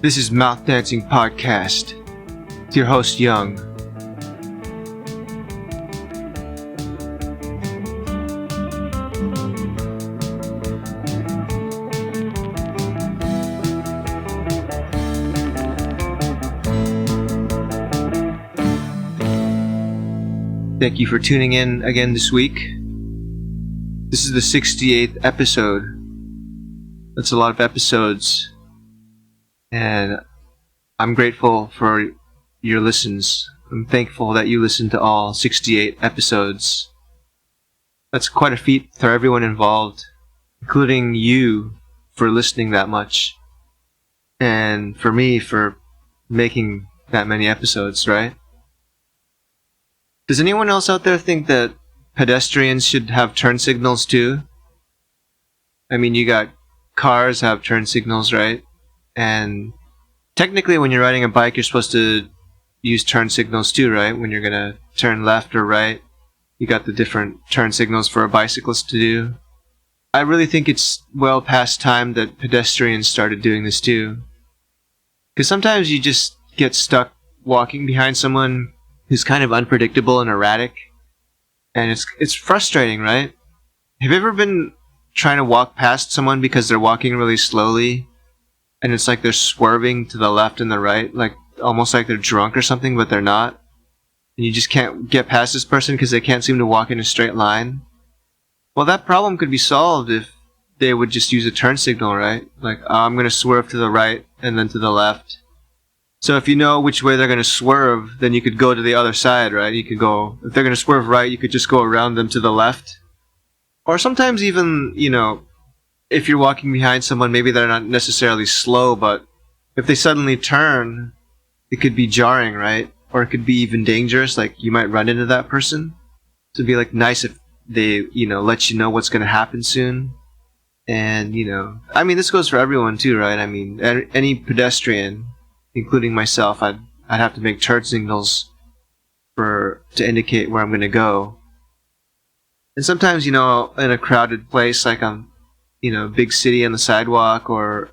This is Mouth Dancing Podcast with your host, Young. Thank you for tuning in again this week. This is the 68th episode. That's a lot of episodes. And I'm grateful for your listens. I'm thankful that you listened to all 68 episodes. That's quite a feat for everyone involved, including you for listening that much. And for me for making that many episodes, right? Does anyone else out there think that pedestrians should have turn signals too? I mean, you got cars have turn signals, right? And technically when you're riding a bike, you're supposed to use turn signals too, right? When you're gonna turn left or right, you got the different turn signals for a bicyclist to do. I really think it's well past time that pedestrians started doing this too. Because sometimes you just get stuck walking behind someone who's kind of unpredictable and erratic. And it's frustrating, right? Have you ever been trying to walk past someone because they're walking really slowly? And it's like they're swerving to the left and the right, like almost like they're drunk or something, but they're not. And you just can't get past this person because they can't seem to walk in a straight line. Well, that problem could be solved if they would just use a turn signal, right? Like, I'm going to swerve to the right and then to the left. So if you know which way they're going to swerve, then you could go to the other side, right? You could go, if they're going to swerve right, you could just go around them to the left. Or sometimes even, if you're walking behind someone, maybe they're not necessarily slow, but if they suddenly turn, it could be jarring, right? Or it could be even dangerous, like you might run into that person. So it'd be like nice if they, let you know what's going to happen soon. And, I mean, this goes for everyone too, right? I mean, any pedestrian, including myself, I'd have to make turn signals to indicate where I'm going to go. And sometimes, in a crowded place, like big city on the sidewalk, or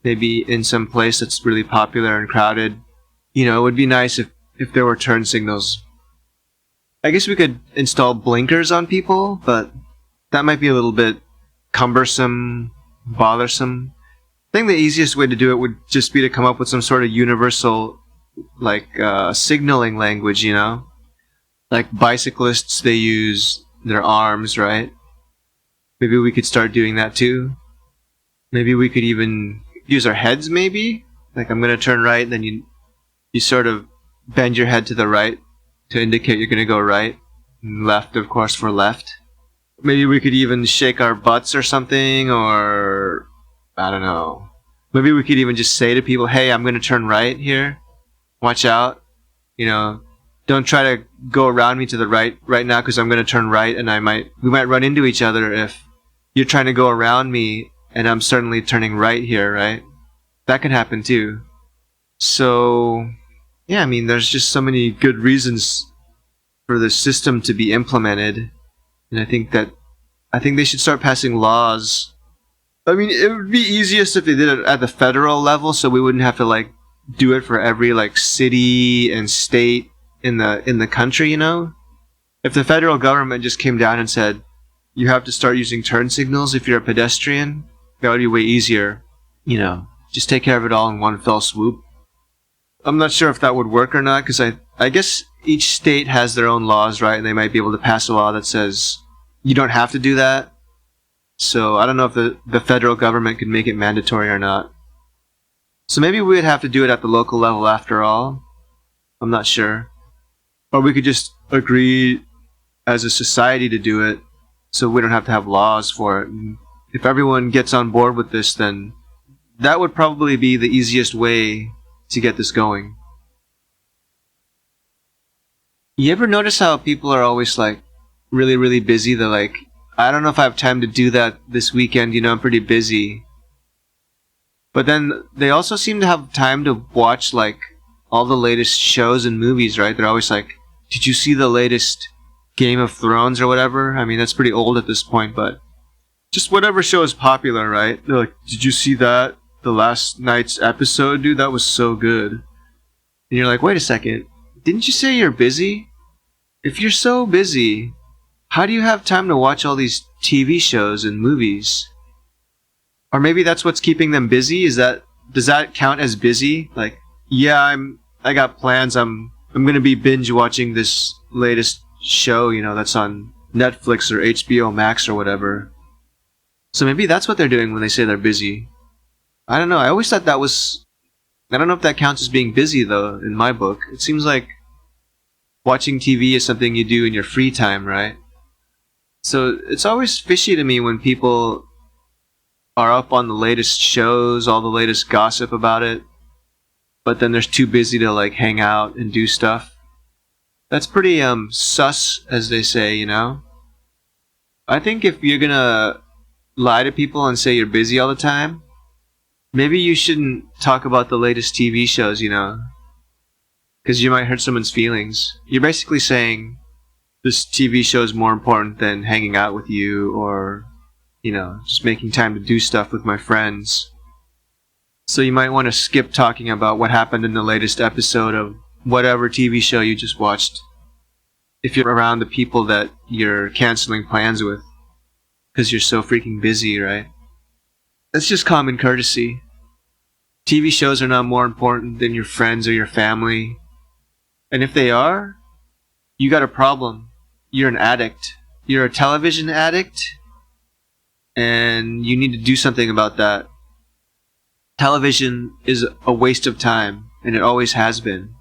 maybe in some place that's really popular and crowded, it would be nice if there were turn signals. I guess we could install blinkers on people, but that might be a little bit cumbersome, bothersome. I think the easiest way to do it would just be to come up with some sort of universal, signaling language, Like bicyclists, they use their arms, right? Maybe we could start doing that too. Maybe we could even use our heads, maybe? Like, I'm going to turn right, then you sort of bend your head to the right to indicate you're going to go right. And left, of course, for left. Maybe we could even shake our butts or something, or I don't know. Maybe we could even just say to people, hey, I'm going to turn right here. Watch out. Don't try to go around me to the right now because I'm going to turn right, and we might run into each other if you're trying to go around me and I'm certainly turning right here, right? That could happen too. So, yeah, I mean, there's just so many good reasons for the system to be implemented. And I think they should start passing laws. I mean, it would be easiest if they did it at the federal level, so we wouldn't have to do it for every city and state in the country, If the federal government just came down and said, you have to start using turn signals if you're a pedestrian, that would be way easier. Just take care of it all in one fell swoop. I'm not sure if that would work or not, because I guess each state has their own laws, right? And they might be able to pass a law that says you don't have to do that. So I don't know if the federal government could make it mandatory or not. So maybe we would have to do it at the local level after all. I'm not sure. Or we could just agree as a society to do it so we don't have to have laws for it. And if everyone gets on board with this, then that would probably be the easiest way to get this going. You ever notice how people are always really, really busy? They're I don't know if I have time to do that this weekend, I'm pretty busy. But then they also seem to have time to watch all the latest shows and movies, right? They're always did you see the latest Game of Thrones or whatever? I mean, that's pretty old at this point, but just whatever show is popular, right? They're did you see that? the last night's episode, dude, that was so good. And you're like, wait a second, didn't you say you're busy? If you're so busy, how do you have time to watch all these TV shows and movies? Or maybe that's what's keeping them busy? Does that count as busy? Like, yeah, I got plans. I'm gonna be binge watching this latest show, that's on Netflix or HBO Max or whatever. So maybe that's what they're doing when they say they're busy. I don't know. I always thought that was... I don't know if that counts as being busy, though, in my book. It seems like watching TV is something you do in your free time, right? So it's always fishy to me when people are up on the latest shows, all the latest gossip about it, but then they're too busy to, like, hang out and do stuff. That's pretty, sus, as they say, I think if you're gonna lie to people and say you're busy all the time, maybe you shouldn't talk about the latest TV shows, because you might hurt someone's feelings. You're basically saying this TV show is more important than hanging out with you or, just making time to do stuff with my friends. So you might want to skip talking about what happened in the latest episode of whatever TV show you just watched if you're around the people that you're canceling plans with because you're so freaking busy, right? That's just common courtesy. TV shows are not more important than your friends or your family. And if they are, you got a problem. You're an addict. You're a television addict, and you need to do something about that. Television is a waste of time, and it always has been.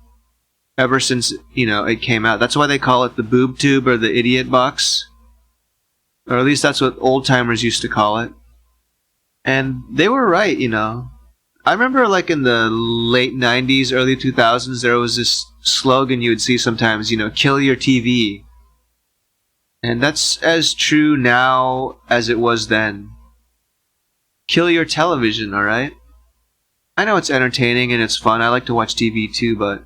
Ever since, it came out. That's why they call it the boob tube or the idiot box. Or at least that's what old-timers used to call it. And they were right, I remember, like, in the late 90s, early 2000s, there was this slogan you would see sometimes, kill your TV. And that's as true now as it was then. Kill your television, alright? I know it's entertaining and it's fun. I like to watch TV too, but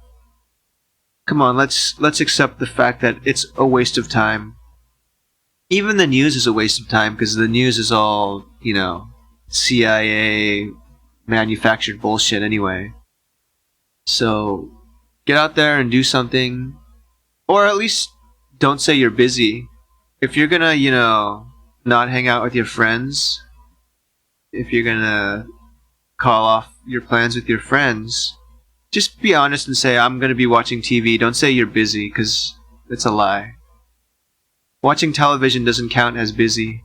come on, let's accept the fact that it's a waste of time. Even the news is a waste of time because the news is all, CIA manufactured bullshit anyway. So get out there and do something, or at least don't say you're busy. If you're gonna, not hang out with your friends, if you're gonna call off your plans with your friends, just be honest and say, I'm gonna be watching TV. Don't say you're busy, because it's a lie. Watching television doesn't count as busy.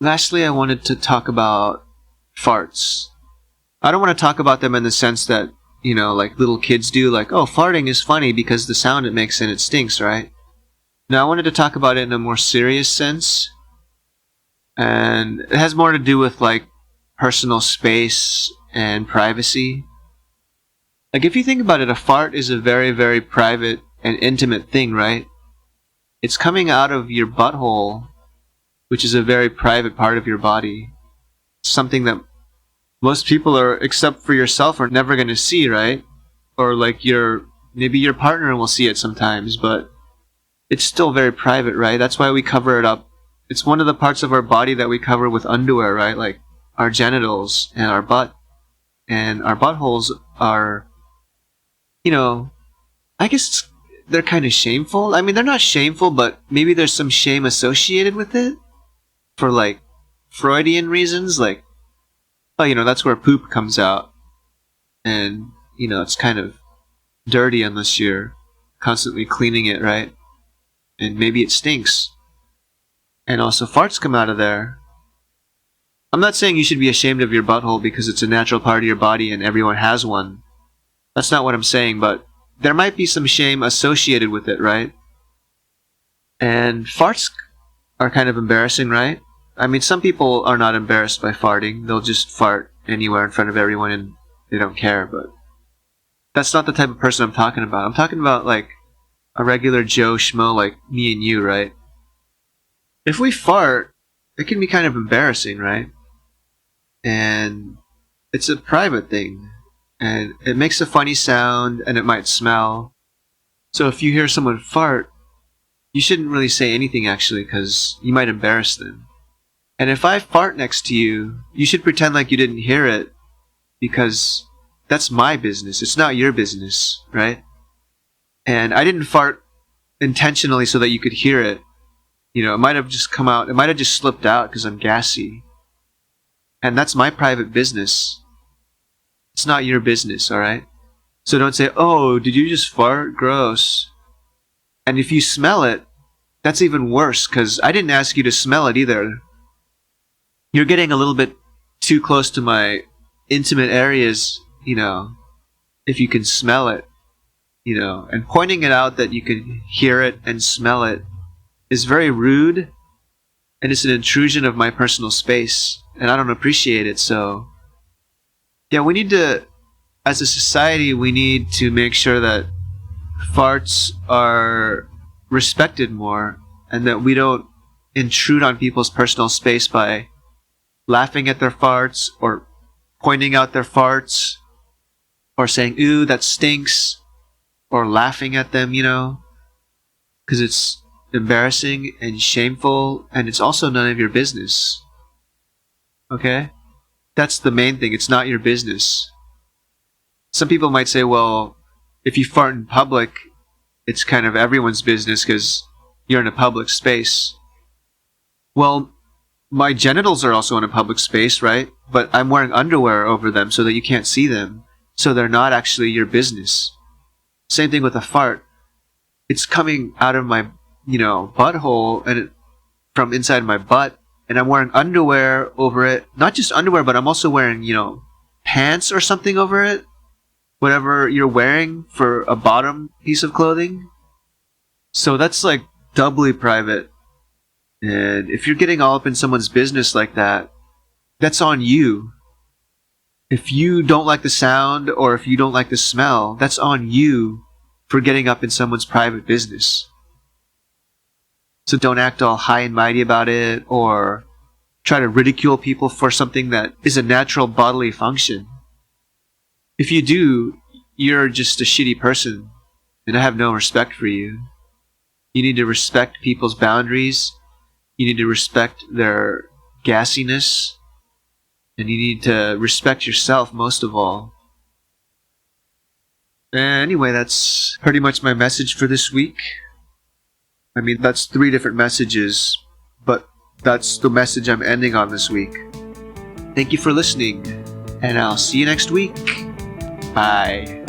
Lastly, I wanted to talk about farts. I don't want to talk about them in the sense that, like little kids do, like, oh, farting is funny because the sound it makes and it stinks, right? Now, I wanted to talk about it in a more serious sense. And it has more to do with, like, personal space and privacy. Like, if you think about it, a fart is a very, very private and intimate thing, right? It's coming out of your butthole, which is a very private part of your body. Something that most people are, except for yourself, are never going to see, right? Or like maybe your partner will see it sometimes, but it's still very private, right? That's why we cover it up. It's one of the parts of our body that we cover with underwear, right? Like our genitals and our butt. And our buttholes are, I guess they're kind of shameful. I mean, they're not shameful, but maybe there's some shame associated with it. For, like, Freudian reasons. Like, oh, that's where poop comes out. And, it's kind of dirty unless you're constantly cleaning it, right? And maybe it stinks. And also farts come out of there. I'm not saying you should be ashamed of your butthole because it's a natural part of your body and everyone has one. That's not what I'm saying, but there might be some shame associated with it, right? And farts are kind of embarrassing, right? I mean, some people are not embarrassed by farting. They'll just fart anywhere in front of everyone and they don't care, but that's not the type of person I'm talking about. I'm talking about, like, a regular Joe Schmo like me and you, right? If we fart, it can be kind of embarrassing, right? And it's a private thing. And it makes a funny sound, and it might smell. So if you hear someone fart, you shouldn't really say anything, actually, because you might embarrass them. And if I fart next to you, you should pretend like you didn't hear it, because that's my business. It's not your business, right? And I didn't fart intentionally so that you could hear it. You know, it might have just come out, it might have just slipped out because I'm gassy. And that's my private business. It's not your business, alright? So don't say, oh, did you just fart? Gross. And if you smell it, that's even worse, because I didn't ask you to smell it either. You're getting a little bit too close to my intimate areas, you know, if you can smell it, you know, and pointing it out that you can hear it and smell it is very rude, and it's an intrusion of my personal space, and I don't appreciate it. So yeah, we need to, as a society, we need to make sure that farts are respected more, and that we don't intrude on people's personal space by laughing at their farts, or pointing out their farts, or saying, ooh, that stinks, or laughing at them, you know, because it's embarrassing and shameful, and it's also none of your business. Okay? That's the main thing. It's not your business. Some people might say, well, if you fart in public, it's kind of everyone's business because you're in a public space. Well, my genitals are also in a public space, right? But I'm wearing underwear over them so that you can't see them. So they're not actually your business. Same thing with a fart. It's coming out of my, you know, butthole, and from inside my butt, and I'm wearing underwear over it. Not just underwear, but I'm also wearing, you know, pants or something over it. Whatever you're wearing for a bottom piece of clothing. So that's like doubly private. And if you're getting all up in someone's business like that, that's on you. If you don't like the sound, or if you don't like the smell, that's on you for getting up in someone's private business. So don't act all high and mighty about it, or try to ridicule people for something that is a natural bodily function. If you do, you're just a shitty person, and I have no respect for you. You need to respect people's boundaries. You need to respect their gassiness, and you need to respect yourself most of all. Anyway, that's pretty much my message for this week. I mean, that's 3 different messages, but that's the message I'm ending on this week. Thank you for listening, and I'll see you next week. Bye.